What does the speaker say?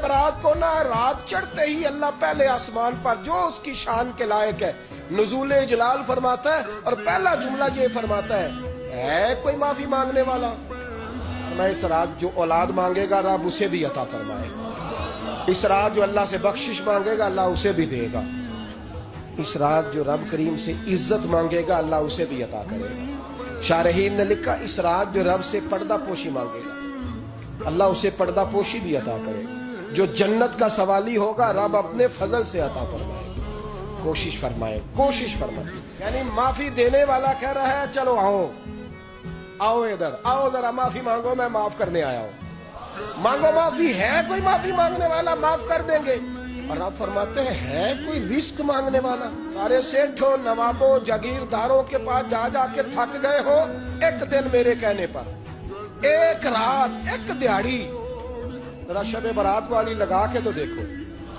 बारात को ना रात चढ़ते ही अल्लाह पहले आसमान पर जो उसकी शान के लायक है नुज़ूल जलाल फरमाता है और पहला जुमला ये फरमाता है कोई माफी मांगने वाला? मैं इस रात जो औलाद मांगेगा रब उसे भी अता फरमाएगा। इस रात जो अल्लाह से बख्शिश मांगेगा अल्लाह उसे भी देगा। इस रात जो रब करीम से इज्जत मांगेगा अल्लाह उसे भी अता करेगा। शारहीन ने लिखा इस रात जो रब से पर्दा पोशी मांगेगा अल्लाह उसे पर्दा पोशी भी अता करेगा। जो जन्नत का सवाली होगा रब अपने फजल से अता फरमाएगा। कोशिश फरमाए, कोशिश फरमाए। यानी माफी देने वाला कह रहा है चलो आओ आओ इधर आओ जरा माफी मांगो, मैं माफ करने आया हूं। मांगो माफी। है कोई माफी मांगने वाला? माफ कर देंगे। और आप फरमाते हैं है कोई रिस्क मांगने वाला? सारे सेठों नवाबों जागीरदारों के पास जा जाके थक गए हो, एक दिन मेरे कहने पर, एक रात, एक दिहाड़ी जरा शब बारात वाली लगा के तो देखो।